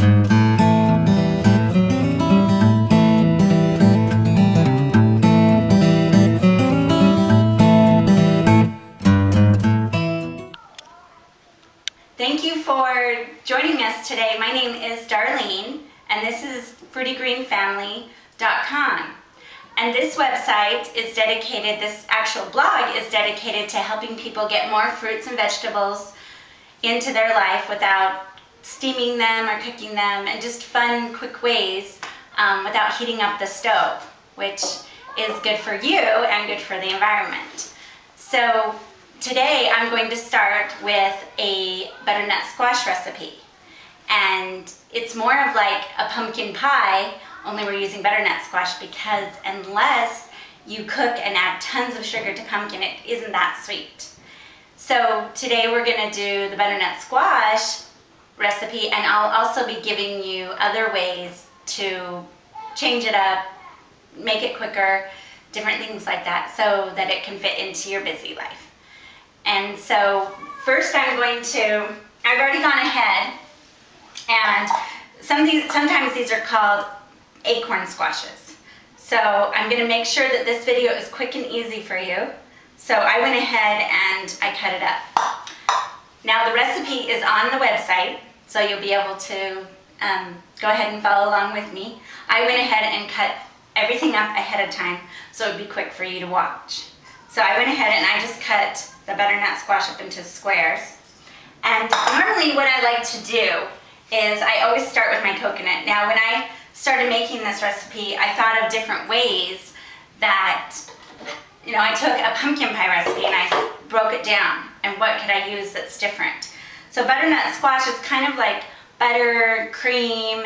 Thank you for joining us today. My name is Darlene, and this is FruityGreenFamily.com. And this website is dedicated, this actual blog is dedicated to helping people get more fruits and vegetables into their life without steaming them or cooking them, and just fun, quick ways without heating up the stove, which is good for you and good for the environment. So today I'm going to start with a butternut squash recipe, and it's more of like a pumpkin pie, only we're using butternut squash because unless you cook and add tons of sugar to pumpkin, it isn't that sweet. So today we're going to do the butternut squash recipe, and I'll also be giving you other ways to change it up, make it quicker, different things like that, so that it can fit into your busy life. And so first I've already gone ahead, and sometimes these are called acorn squashes. So I'm going to make sure that this video is quick and easy for you. So I went ahead and I cut it up. Now the recipe is on the website, so you'll be able to go ahead and follow along with me. I went ahead and cut everything up ahead of time so it would be quick for you to watch. So I went ahead and I just cut the butternut squash up into squares. And normally what I like to do is I always start with my coconut. Now when I started making this recipe, I thought of different ways that, you know, I took a pumpkin pie recipe and I broke it down, and what could I use that's different. So butternut squash is kind of like butter, cream,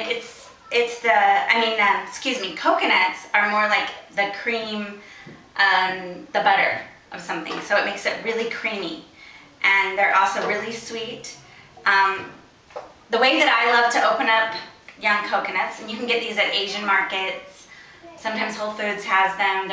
coconuts are more like the cream, the butter of something, so it makes it really creamy, and they're also really sweet. The way that I love to open up young coconuts, and you can get these at Asian markets, sometimes Whole Foods has them,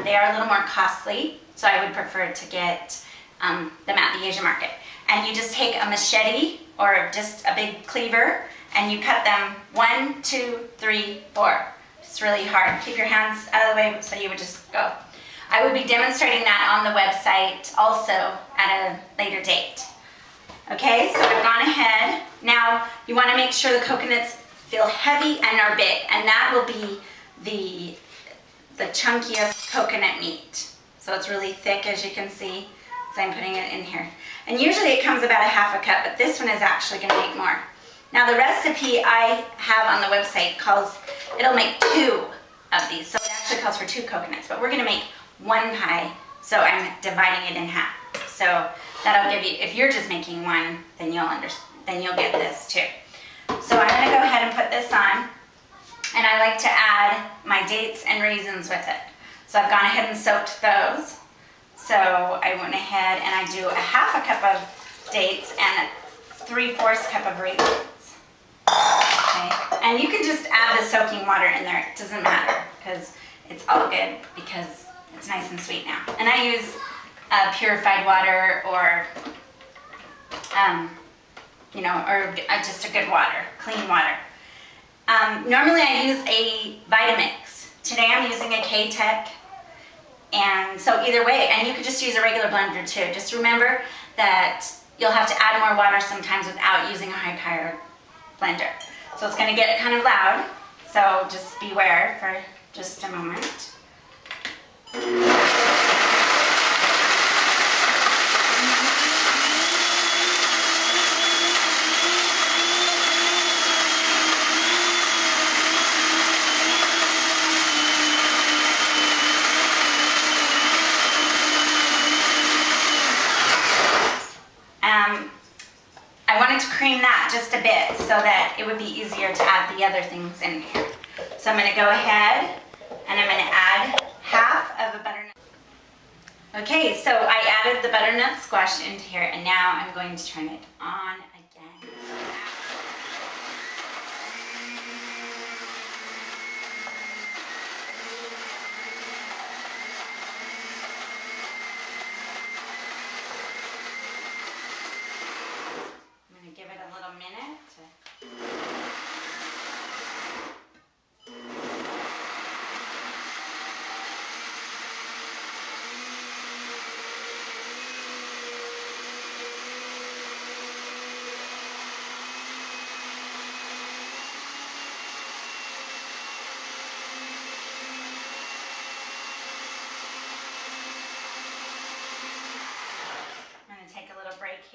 they are a little more costly, so I would prefer to get them at the Asian market. And you just take a machete or just a big cleaver and you cut them 1, 2, 3, 4. It's really hard. Keep your hands out of the way so you would just go. I will be demonstrating that on the website also at a later date. Okay, so I've gone ahead. Now you want to make sure the coconuts feel heavy and are big, and that will be the chunkiest coconut meat. So it's really thick, as you can see, so I'm putting it in here. And usually it comes about a half a cup, but this one is actually going to make more. Now the recipe I have on the website it'll make 2 of these, so it actually calls for 2 coconuts, but we're going to make 1 pie, so I'm dividing it in half. So that'll give you, if you're just making 1, then you'll get this too. So I'm going to go ahead and put this on, and I like to add my dates and raisins with it. So I've gone ahead and soaked those. So I went ahead and I do a half a cup of dates and a 3/4 cup of raisins. Okay. And you can just add the soaking water in there. It doesn't matter because it's all good because it's nice and sweet now. And I use purified water or, just a good water, clean water. Normally I use a Vitamix. Today I'm using a K-Tech. And so either way, and you could just use a regular blender too. Just remember that you'll have to add more water sometimes without using a high-powered blender. So it's going to get kind of loud, so just beware for just a moment. I wanted to cream that just a bit so that it would be easier to add the other things in here. So I'm going to go ahead and I'm going to add half of a butternut. Okay, so I added the butternut squash into here, and now I'm going to turn it on again. Give it a little minute.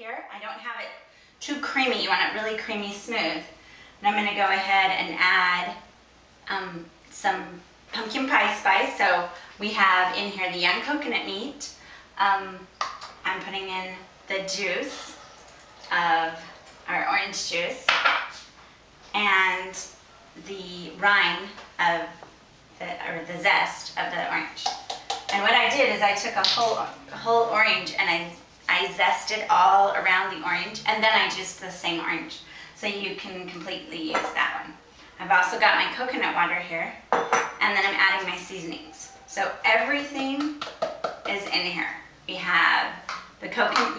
here. I don't have it too creamy. You want it really creamy smooth. And I'm going to go ahead and add some pumpkin pie spice. So we have in here the young coconut meat. I'm putting in the juice of our orange juice and the rind of the zest of the orange. And what I did is I took a whole orange and I zested all around the orange, and then I juiced the same orange. So you can completely use that one. I've also got my coconut water here, and then I'm adding my seasonings. So everything is in here. We have the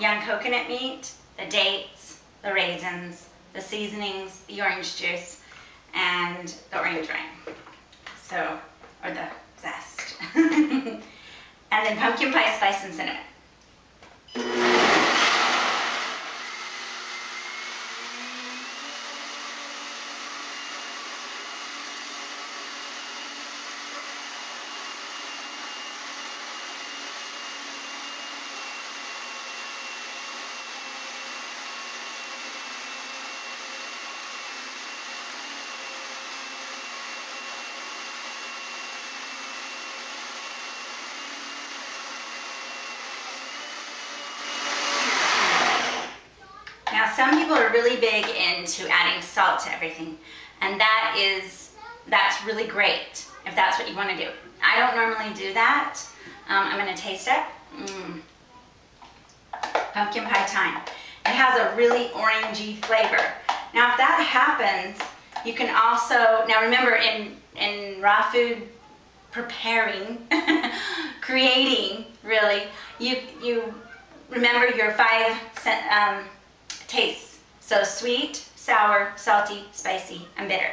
young coconut meat, the dates, the raisins, the seasonings, the orange juice, and the orange rind. So, or the zest. And then pumpkin pie spice and cinnamon. Now, some people are really big into adding salt to everything, and that's really great if that's what you want to do. I don't normally do that. I'm going to taste it. Pumpkin pie time. It has a really orangey flavor. Now, if that happens, you can also, now remember in raw food preparing, creating really, you remember your 5 tastes. So sweet, sour, salty, spicy, and bitter.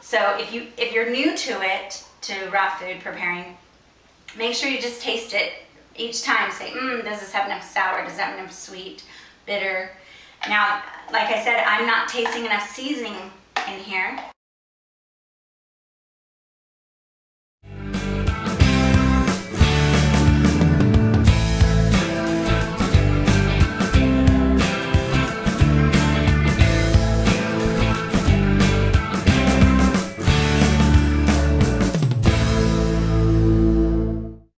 So if you're new to it, to raw food preparing, make sure you just taste it each time. Say, does this have enough sour? Does it have enough sweet, bitter? Now, like I said, I'm not tasting enough seasoning in here.